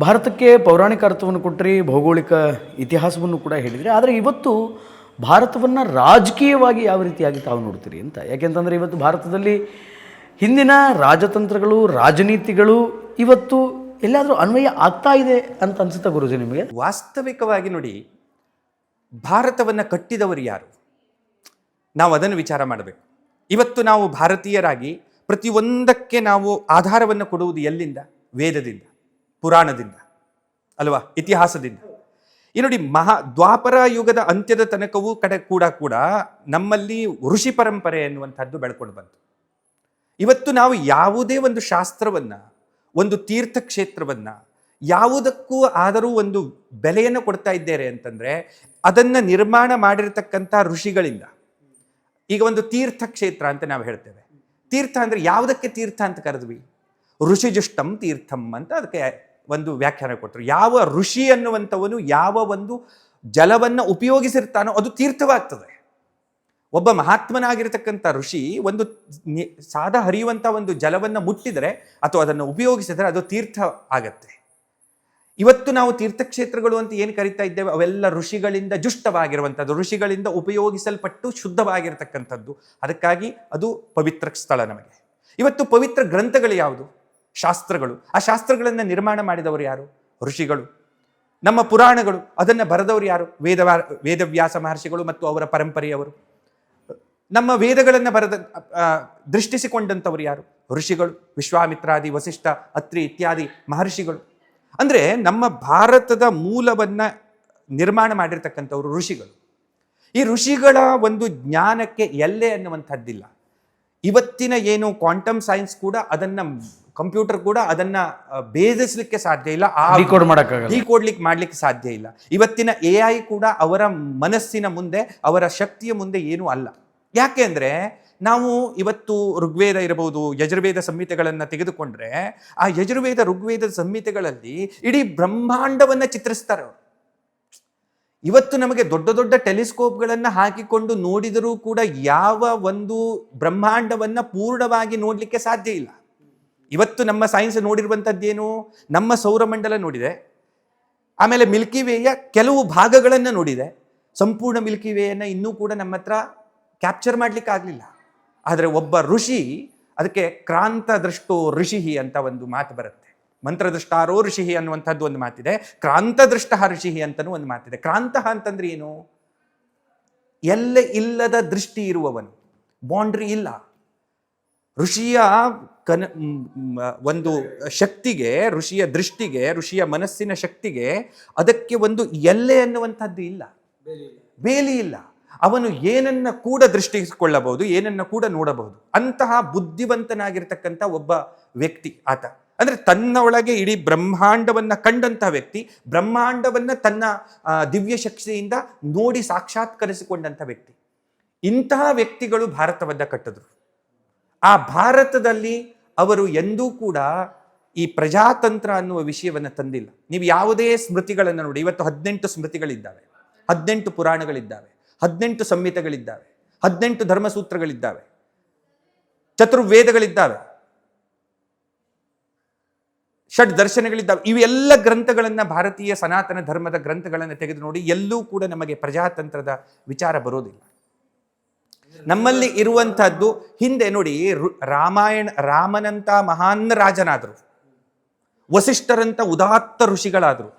ಭಾರತಕ್ಕೆ ಪೌರಾಣಿಕ ಅರ್ಥವನ್ನು ಕೊಟ್ಟರೆ ಭೌಗೋಳಿಕ ಇತಿಹಾಸವನ್ನು ಕೂಡ ಹೇಳಿದರೆ, ಆದರೆ ಇವತ್ತು ಭಾರತವನ್ನು ರಾಜಕೀಯವಾಗಿ ಯಾವ ರೀತಿಯಾಗಿ ತಾವು ನೋಡ್ತೀರಿ ಅಂತ. ಯಾಕೆಂತಂದರೆ ಇವತ್ತು ಭಾರತದಲ್ಲಿ ಹಿಂದಿನ ರಾಜತಂತ್ರಗಳು, ರಾಜನೀತಿಗಳು ಇವತ್ತು ಎಲ್ಲಾದರೂ ಅನ್ವಯ ಆಗ್ತಾ ಇದೆ ಅಂತ ಅನ್ಸುತ್ತಾ ಗುರುಜಿ ನಿಮಗೆ? ವಾಸ್ತವಿಕವಾಗಿ ನೋಡಿ, ಭಾರತವನ್ನು ಕಟ್ಟಿದವರು ಯಾರು? ನಾವು ಅದನ್ನು ವಿಚಾರ ಮಾಡಬೇಕು. ಇವತ್ತು ನಾವು ಭಾರತೀಯರಾಗಿ ಪ್ರತಿಯೊಂದಕ್ಕೆ ನಾವು ಆಧಾರವನ್ನು ಕೊಡುವುದು ಎಲ್ಲಿಂದ? ವೇದದಿಂದ, ಪುರಾಣದಿಂದ ಅಲ್ವಾ, ಇತಿಹಾಸದಿಂದ. ಈ ನೋಡಿ, ದ್ವಾಪರ ಯುಗದ ಅಂತ್ಯದ ತನಕವೂ ಕೂಡ ನಮ್ಮಲ್ಲಿ ಋಷಿ ಪರಂಪರೆ ಎನ್ನುವಂಥದ್ದು ಬೆಳ್ಕೊಂಡು ಬಂತು. ಇವತ್ತು ನಾವು ಯಾವುದೇ ಒಂದು ಶಾಸ್ತ್ರವನ್ನ, ಒಂದು ತೀರ್ಥಕ್ಷೇತ್ರವನ್ನ ಯಾವುದಕ್ಕೂ ಆದರೂ ಒಂದು ಬೆಲೆಯನ್ನು ಕೊಡ್ತಾ ಇದ್ದೇವೆ ಅಂತಂದ್ರೆ ಅದನ್ನ ನಿರ್ಮಾಣ ಮಾಡಿರ್ತಕ್ಕಂಥ ಋಷಿಗಳಿಂದ. ಈಗ ಒಂದು ತೀರ್ಥಕ್ಷೇತ್ರ ಅಂತ ನಾವು ಹೇಳ್ತೇವೆ. ತೀರ್ಥ ಅಂದ್ರೆ ಯಾವುದಕ್ಕೆ ತೀರ್ಥ ಅಂತ ಕರೆದ್ವಿ? ಋಷಿಜುಷ್ಟಂ ತೀರ್ಥಂ ಅಂತ ಅದಕ್ಕೆ ಒಂದು ವ್ಯಾಖ್ಯಾನ ಕೊಟ್ಟರು. ಯಾವ ಋಷಿ ಅನ್ನುವಂಥವನು ಯಾವ ಒಂದು ಜಲವನ್ನು ಉಪಯೋಗಿಸಿರ್ತಾನೋ ಅದು ತೀರ್ಥವಾಗ್ತದೆ. ಒಬ್ಬ ಮಹಾತ್ಮನಾಗಿರ್ತಕ್ಕಂಥ ಋಷಿ ಒಂದು ಸಾದಾ ಹರಿಯುವಂಥ ಒಂದು ಜಲವನ್ನು ಮುಟ್ಟಿದರೆ ಅಥವಾ ಅದನ್ನು ಉಪಯೋಗಿಸಿದರೆ ಅದು ತೀರ್ಥ ಆಗತ್ತೆ. ಇವತ್ತು ನಾವು ತೀರ್ಥಕ್ಷೇತ್ರಗಳು ಅಂತ ಏನು ಕರಿತಾ ಇದ್ದೇವೆ, ಅವೆಲ್ಲ ಋಷಿಗಳಿಂದ ಜುಷ್ಟವಾಗಿರುವಂಥದ್ದು, ಋಷಿಗಳಿಂದ ಉಪಯೋಗಿಸಲ್ಪಟ್ಟು ಶುದ್ಧವಾಗಿರ್ತಕ್ಕಂಥದ್ದು. ಅದಕ್ಕಾಗಿ ಅದು ಪವಿತ್ರ ಸ್ಥಳ ನಮಗೆ. ಇವತ್ತು ಪವಿತ್ರ ಗ್ರಂಥಗಳು ಯಾವುದು? ಶಾಸ್ತ್ರಗಳು. ಆ ಶಾಸ್ತ್ರಗಳನ್ನು ನಿರ್ಮಾಣ ಮಾಡಿದವರು ಯಾರು? ಋಷಿಗಳು. ನಮ್ಮ ಪುರಾಣಗಳು, ಅದನ್ನು ಬರೆದವರು ಯಾರು? ವೇದವ್ಯಾಸ ಮಹರ್ಷಿಗಳು ಮತ್ತು ಅವರ ಪರಂಪರೆಯವರು. ನಮ್ಮ ವೇದಗಳನ್ನು ದೃಷ್ಟಿಸಿಕೊಂಡಂಥವರು ಯಾರು? ಋಷಿಗಳು. ವಿಶ್ವಾಮಿತ್ರಾದಿ, ವಸಿಷ್ಠ, ಅತ್ರಿ ಇತ್ಯಾದಿ ಮಹರ್ಷಿಗಳು. ಅಂದ್ರೆ ನಮ್ಮ ಭಾರತದ ಮೂಲವನ್ನ ನಿರ್ಮಾಣ ಮಾಡಿರ್ತಕ್ಕಂಥವ್ರು ಋಷಿಗಳು. ಈ ಋಷಿಗಳ ಒಂದು ಜ್ಞಾನಕ್ಕೆ ಎಲ್ಲೆ ಅನ್ನುವಂಥದ್ದಿಲ್ಲ. ಇವತ್ತಿನ ಏನು ಕ್ವಾಂಟಮ್ ಸೈನ್ಸ್ ಕೂಡ ಅದನ್ನ, ಕಂಪ್ಯೂಟರ್ ಕೂಡ ಅದನ್ನ ಭೇದಿಸ್ಲಿಕ್ಕೆ ಸಾಧ್ಯ ಇಲ್ಲ, ಮಾಡ್ಲಿಕ್ಕೆ ಸಾಧ್ಯ ಇಲ್ಲ. ಇವತ್ತಿನ AI ಕೂಡ ಅವರ ಮನಸ್ಸಿನ ಮುಂದೆ, ಅವರ ಶಕ್ತಿಯ ಮುಂದೆ ಏನೂ ಅಲ್ಲ. ಯಾಕೆ ಅಂದ್ರೆ ನಾವು ಇವತ್ತು ಋಗ್ವೇದ ಇರಬಹುದು, ಯಜುರ್ವೇದ ಸಂಹಿತೆಗಳನ್ನು ತೆಗೆದುಕೊಂಡ್ರೆ ಆ ಯಜುರ್ವೇದ ಋಗ್ವೇದ ಸಂಹಿತೆಗಳಲ್ಲಿ ಇಡೀ ಬ್ರಹ್ಮಾಂಡವನ್ನ ಚಿತ್ರಿಸ್ತಾರೆ. ಇವತ್ತು ನಮಗೆ ದೊಡ್ಡ ದೊಡ್ಡ ಟೆಲಿಸ್ಕೋಪ್ಗಳನ್ನು ಹಾಕಿಕೊಂಡು ನೋಡಿದರೂ ಕೂಡ ಯಾವ ಒಂದು ಬ್ರಹ್ಮಾಂಡವನ್ನ ಪೂರ್ಣವಾಗಿ ನೋಡ್ಲಿಕ್ಕೆ ಸಾಧ್ಯ ಇಲ್ಲ. ಇವತ್ತು ನಮ್ಮ ಸೈನ್ಸ್ ನೋಡಿರುವಂಥದ್ದೇನು? ನಮ್ಮ ಸೌರಮಂಡಲ ನೋಡಿದೆ, ಆಮೇಲೆ ಮಿಲ್ಕಿ ವೇಯ ಕೆಲವು ಭಾಗಗಳನ್ನು ನೋಡಿದೆ. ಸಂಪೂರ್ಣ ಮಿಲ್ಕಿ ವೇಯನ್ನು ಇನ್ನೂ ಕೂಡ ನಮ್ಮ ಹತ್ರ ಕ್ಯಾಪ್ಚರ್ ಮಾಡ್ಲಿಕ್ಕೆ ಆಗಲಿಲ್ಲ. ಆದರೆ ಒಬ್ಬ ಋಷಿ, ಅದಕ್ಕೆ ಕ್ರಾಂತ ದೃಷ್ಟೋ ಋಷಿ ಅಂತ ಒಂದು ಮಾತು ಬರುತ್ತೆ. ಮಂತ್ರದೃಷ್ಟಾರೋ ಋಷಿ ಅನ್ನುವಂಥದ್ದು ಒಂದು ಮಾತಿದೆ, ಕ್ರಾಂತ ದೃಷ್ಟ ಋಷಿ ಅಂತನೂ ಒಂದು ಮಾತಿದೆ. ಕ್ರಾಂತ ಅಂತಂದ್ರೆ ಏನು? ಎಲ್ಲೆ ಇಲ್ಲದ ದೃಷ್ಟಿ ಇರುವವನು, ಬೌಂಡ್ರಿ ಇಲ್ಲ. ಋಷಿಯ ಒಂದು ಶಕ್ತಿಗೆ, ಋಷಿಯ ದೃಷ್ಟಿಗೆ, ಋಷಿಯ ಮನಸ್ಸಿನ ಶಕ್ತಿಗೆ ಅದಕ್ಕೆ ಒಂದು ಎಲ್ಲೆ ಅನ್ನುವಂಥದ್ದು ಇಲ್ಲ, ಬೇಲಿ ಇಲ್ಲ. ಅವನು ಏನನ್ನ ಕೂಡ ದೃಷ್ಟಿಸಿಕೊಳ್ಳಬಹುದು, ಏನನ್ನ ಕೂಡ ನೋಡಬಹುದು. ಅಂತಹ ಬುದ್ಧಿವಂತನಾಗಿರ್ತಕ್ಕಂಥ ಒಬ್ಬ ವ್ಯಕ್ತಿ ಆತ. ಅಂದ್ರೆ ತನ್ನ ಒಳಗೆ ಇಡೀ ಬ್ರಹ್ಮಾಂಡವನ್ನ ಕಂಡಂತಹ ವ್ಯಕ್ತಿ, ಬ್ರಹ್ಮಾಂಡವನ್ನ ತನ್ನ ದಿವ್ಯ ಶಕ್ತಿಯಿಂದ ನೋಡಿ ಸಾಕ್ಷಾತ್ಕರಿಸಿಕೊಂಡಂಥ ವ್ಯಕ್ತಿ. ಇಂತಹ ವ್ಯಕ್ತಿಗಳು ಭಾರತವನ್ನ ಕಟ್ಟಿದ್ರು. ಆ ಭಾರತದಲ್ಲಿ ಅವರು ಎಂದೂ ಕೂಡ ಈ ಪ್ರಜಾತಂತ್ರ ಅನ್ನುವ ವಿಷಯವನ್ನ ತಂದಿಲ್ಲ. ನೀವು ಯಾವುದೇ ಸ್ಮೃತಿಗಳನ್ನು ನೋಡಿ, ಇವತ್ತು 18 ಸ್ಮೃತಿಗಳಿದ್ದಾವೆ, 18 ಪುರಾಣಗಳಿದ್ದಾವೆ, 18 ಸಂಹಿತೆಗಳಿದ್ದಾವೆ, 18 ಧರ್ಮಸೂತ್ರಗಳಿದ್ದಾವೆ, ಚತುರ್ವೇದಗಳಿದ್ದಾವೆ, ಷಡ್ ದರ್ಶನಗಳಿದ್ದಾವೆ. ಇವೆಲ್ಲ ಗ್ರಂಥಗಳನ್ನ, ಭಾರತೀಯ ಸನಾತನ ಧರ್ಮದ ಗ್ರಂಥಗಳನ್ನು ತೆಗೆದು ನೋಡಿ, ಎಲ್ಲೂ ಕೂಡ ನಮಗೆ ಪ್ರಜಾತಂತ್ರದ ವಿಚಾರ ಬರೋದಿಲ್ಲ. ನಮ್ಮಲ್ಲಿ ಇರುವಂತಹದ್ದು ಹಿಂದೆ ನೋಡಿ, ರಾಮನಂತ ಮಹಾನ್ ರಾಜನಾದರು, ವಸಿಷ್ಠರಂತ ಉದಾತ್ತ ಋಷಿಗಳಾದರು,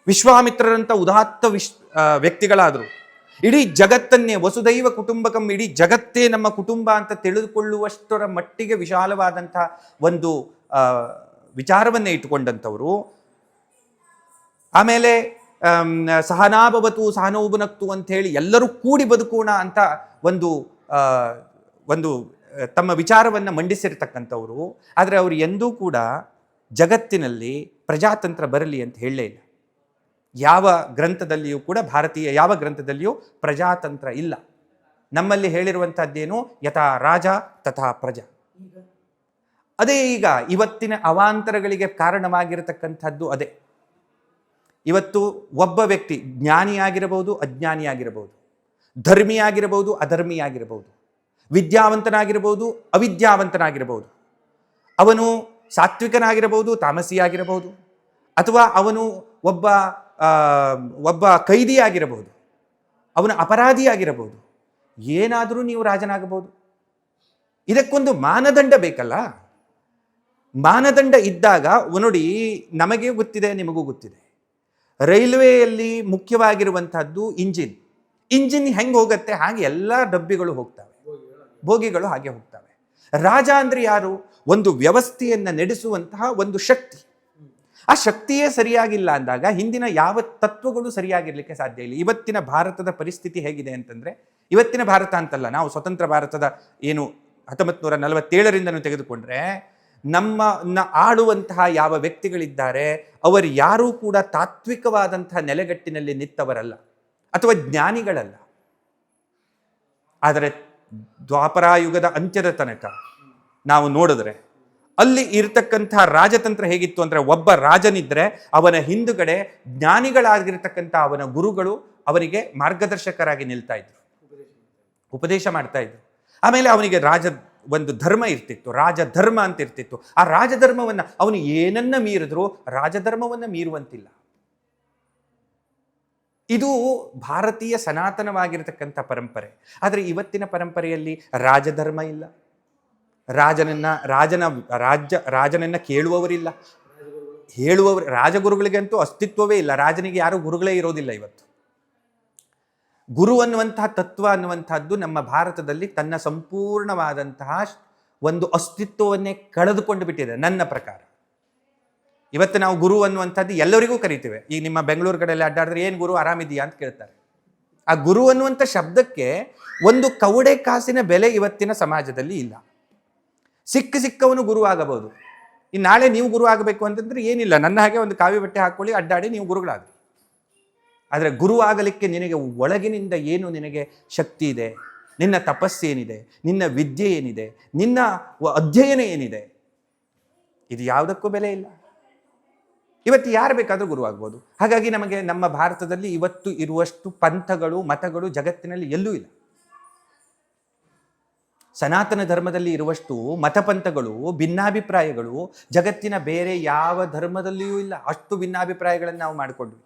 ವಿಶ್ವಾಮಿತ್ರರಂತ ಉದಾತ್ತ ವ್ಯಕ್ತಿಗಳಾದರು. ಇಡೀ ಜಗತ್ತನ್ನೇ, ವಸುದೈವ ಕುಟುಂಬಕಂ, ಇಡೀ ಜಗತ್ತೇ ನಮ್ಮ ಕುಟುಂಬ ಅಂತ ತಿಳಿದುಕೊಳ್ಳುವಷ್ಟರ ಮಟ್ಟಿಗೆ ವಿಶಾಲವಾದಂತಹ ಒಂದು ವಿಚಾರವನ್ನೇ ಇಟ್ಟುಕೊಂಡಂಥವರು. ಆಮೇಲೆ ಸಹನಾಭವತು ಸಹನೋಭುನಕ್ತು ಅಂತ ಹೇಳಿ ಎಲ್ಲರೂ ಕೂಡಿ ಬದುಕೋಣ ಅಂತ ಒಂದು ತಮ್ಮ ವಿಚಾರವನ್ನು ಮಂಡಿಸಿರ್ತಕ್ಕಂಥವ್ರು. ಆದರೆ ಅವರು ಎಂದೂ ಕೂಡ ಜಗತ್ತಿನಲ್ಲಿ ಪ್ರಜಾತಂತ್ರ ಬರಲಿ ಅಂತ ಹೇಳಲೇ ಇಲ್ಲ. ಯಾವ ಗ್ರಂಥದಲ್ಲಿಯೂ ಕೂಡ, ಭಾರತೀಯ ಯಾವ ಗ್ರಂಥದಲ್ಲಿಯೂ ಪ್ರಜಾತಂತ್ರ ಇಲ್ಲ. ನಮ್ಮಲ್ಲಿ ಹೇಳಿರುವಂತಹದ್ದೇನು? ಯಥಾ ರಾಜ ತಥಾ ಪ್ರಜಾ. ಅದೇ ಈಗ ಇವತ್ತಿನ ಅವಾಂತರಗಳಿಗೆ ಕಾರಣವಾಗಿರತಕ್ಕಂಥದ್ದು ಅದೇ. ಇವತ್ತು ಒಬ್ಬ ವ್ಯಕ್ತಿ ಜ್ಞಾನಿಯಾಗಿರಬಹುದು, ಅಜ್ಞಾನಿಯಾಗಿರಬಹುದು, ಧರ್ಮಿಯಾಗಿರಬಹುದು, ಅಧರ್ಮಿಯಾಗಿರಬಹುದು, ವಿದ್ಯಾವಂತನಾಗಿರಬಹುದು, ಅವಿದ್ಯಾವಂತನಾಗಿರಬಹುದು, ಅವನು ಸಾತ್ವಿಕನಾಗಿರಬಹುದು, ತಾಮಸಿಯಾಗಿರಬಹುದು, ಅಥವಾ ಅವನು ಒಬ್ಬ ಆ, ಒಬ್ಬ ಕೈದಿಯಾಗಿರಬಹುದು, ಅವನು ಅಪರಾಧಿಯಾಗಿರಬಹುದು, ಏನಾದರೂ ನೀವು ರಾಜನಾಗಬಹುದು. ಇದಕ್ಕೊಂದು ಮಾನದಂಡ ಬೇಕಲ್ಲ. ಮಾನದಂಡ ಇದ್ದಾಗ ನೋಡಿ, ನಮಗೆ ಗೊತ್ತಿದೆ, ನಿಮಗೂ ಗೊತ್ತಿದೆ, ರೈಲ್ವೆಯಲ್ಲಿ ಮುಖ್ಯವಾಗಿರುವಂತಹದ್ದು ಇಂಜಿನ್ ಹೆಂಗೆ ಹೋಗುತ್ತೆ ಹಾಗೆ ಎಲ್ಲ ಡಬ್ಬಿಗಳು ಹೋಗ್ತವೆ, ಬೋಗಿಗಳು ಹಾಗೆ ಹೋಗ್ತವೆ. ರಾಜ ಅಂದ್ರೆ ಯಾರು? ಒಂದು ವ್ಯವಸ್ಥೆಯನ್ನು ನಡೆಸುವಂತಹ ಒಂದು ಶಕ್ತಿ. ಆ ಶಕ್ತಿಯೇ ಸರಿಯಾಗಿಲ್ಲ ಅಂದಾಗ ಹಿಂದಿನ ಯಾವ ತತ್ವಗಳು ಸರಿಯಾಗಿರ್ಲಿಕ್ಕೆ ಸಾಧ್ಯ ಇಲ್ಲ. ಇವತ್ತಿನ ಭಾರತದ ಪರಿಸ್ಥಿತಿ ಹೇಗಿದೆ ಅಂತಂದ್ರೆ, ಇವತ್ತಿನ ಭಾರತ ಅಂತಲ್ಲ, ನಾವು ಸ್ವತಂತ್ರ ಭಾರತದ ಏನು 1947ರಿಂದನೂ ತೆಗೆದುಕೊಂಡ್ರೆ, ನಮ್ಮ ಆಳುವಂತಹ ಯಾವ ವ್ಯಕ್ತಿಗಳಿದ್ದಾರೆ ಅವರು ಯಾರೂ ಕೂಡ ತಾತ್ವಿಕವಾದಂತಹ ನೆಲೆಗಟ್ಟಿನಲ್ಲಿ ನಿಂತವರಲ್ಲ ಅಥವಾ ಜ್ಞಾನಿಗಳಲ್ಲ. ಆದರೆ ದ್ವಾಪರಾಯುಗದ ಅಂತ್ಯದ ತನಕ ನಾವು ನೋಡಿದ್ರೆ ಅಲ್ಲಿ ಇರತಕ್ಕಂತಹ ರಾಜತಂತ್ರ ಹೇಗಿತ್ತು ಅಂದ್ರೆ, ಒಬ್ಬ ರಾಜನಿದ್ರೆ ಅವನ ಹಿಂದುಗಡೆ ಜ್ಞಾನಿಗಳಾಗಿರ್ತಕ್ಕಂಥ ಅವನ ಗುರುಗಳು ಅವನಿಗೆ ಮಾರ್ಗದರ್ಶಕರಾಗಿ ನಿಲ್ತಾ ಇದ್ರು, ಉಪದೇಶ ಮಾಡ್ತಾ ಇದ್ರು. ಆಮೇಲೆ ಅವನಿಗೆ ಒಂದು ಧರ್ಮ ಇರ್ತಿತ್ತು, ರಾಜಧರ್ಮ ಅಂತ ಇರ್ತಿತ್ತು. ಆ ರಾಜಧರ್ಮವನ್ನ ಅವನು ಏನನ್ನ ಮೀರಿದ್ರು ರಾಜಧರ್ಮವನ್ನ ಮೀರುವಂತಿಲ್ಲ. ಇದು ಭಾರತೀಯ ಸನಾತನವಾಗಿರತಕ್ಕಂಥ ಪರಂಪರೆ. ಆದರೆ ಇವತ್ತಿನ ಪರಂಪರೆಯಲ್ಲಿ ರಾಜಧರ್ಮ ಇಲ್ಲ, ರಾಜನನ್ನ ಕೇಳುವವರಿಲ್ಲ, ಹೇಳುವವರು, ರಾಜಗುರುಗಳಿಗಂತೂ ಅಸ್ತಿತ್ವವೇ ಇಲ್ಲ. ರಾಜನಿಗೆ ಯಾರು ಗುರುಗಳೇ ಇರೋದಿಲ್ಲ. ಇವತ್ತು ಗುರು ಅನ್ನುವಂತಹ ತತ್ವ ಅನ್ನುವಂತಹದ್ದು ನಮ್ಮ ಭಾರತದಲ್ಲಿ ತನ್ನ ಸಂಪೂರ್ಣವಾದಂತಹ ಒಂದು ಅಸ್ತಿತ್ವವನ್ನೇ ಕಳೆದುಕೊಂಡು ಬಿಟ್ಟಿದೆ ನನ್ನ ಪ್ರಕಾರ. ಇವತ್ತು ನಾವು ಗುರು ಅನ್ನುವಂಥದ್ದು ಎಲ್ಲರಿಗೂ ಕರಿತೇವೆ. ಈಗ ನಿಮ್ಮ ಬೆಂಗಳೂರು ಕಡೆಯಲ್ಲಿ ಅಡ್ಡಾಡಿದ್ರೆ ಏನು ಗುರು, ಆರಾಮಿದೆಯಾ ಅಂತ ಕೇಳ್ತಾರೆ. ಆ ಗುರು ಅನ್ನುವಂಥ ಶಬ್ದಕ್ಕೆ ಒಂದು ಕವಡೆ ಕಾಸಿನ ಬೆಲೆ ಇವತ್ತಿನ ಸಮಾಜದಲ್ಲಿ ಇಲ್ಲ. ಸಿಕ್ಕವನು ಗುರು ಆಗಬಹುದು. ಇನ್ನು ನಾಳೆ ನೀವು ಗುರು ಆಗಬೇಕು ಅಂತಂದ್ರೆ ಏನಿಲ್ಲ, ನನ್ನ ಹಾಗೆ ಒಂದು ಕಾವಿ ಬಟ್ಟೆ ಹಾಕೊಳ್ಳಿ, ಅಡ್ಡಾಡಿ ನೀವು ಗುರುಗಳಾಗಿ. ಆದರೆ ಗುರು ಆಗಲಿಕ್ಕೆ ನಿನಗೆ ಒಳಗಿನಿಂದ ಏನು ನಿನಗೆ ಶಕ್ತಿ ಇದೆ, ನಿನ್ನ ತಪಸ್ಸೇನಿದೆ, ನಿನ್ನ ವಿದ್ಯೆ ಏನಿದೆ, ನಿನ್ನ ಅಧ್ಯಯನ ಏನಿದೆ, ಇದು ಯಾವುದಕ್ಕೂ ಬೆಲೆ ಇಲ್ಲ. ಇವತ್ತು ಯಾರು ಬೇಕಾದರೂ ಗುರು ಆಗ್ಬೋದು. ಹಾಗಾಗಿ ನಮಗೆ ನಮ್ಮ ಭಾರತದಲ್ಲಿ ಇವತ್ತು ಇರುವಷ್ಟು ಪಂಥಗಳು, ಮತಗಳು ಜಗತ್ತಿನಲ್ಲಿ ಎಲ್ಲೂ ಇಲ್ಲ. ಸನಾತನ ಧರ್ಮದಲ್ಲಿ ಇರುವಷ್ಟು ಮತಪಂಥಗಳು, ಭಿನ್ನಾಭಿಪ್ರಾಯಗಳು ಜಗತ್ತಿನ ಬೇರೆ ಯಾವ ಧರ್ಮದಲ್ಲಿಯೂ ಇಲ್ಲ. ಅಷ್ಟು ಭಿನ್ನಾಭಿಪ್ರಾಯಗಳನ್ನು ನಾವು ಮಾಡಿಕೊಂಡ್ವಿ.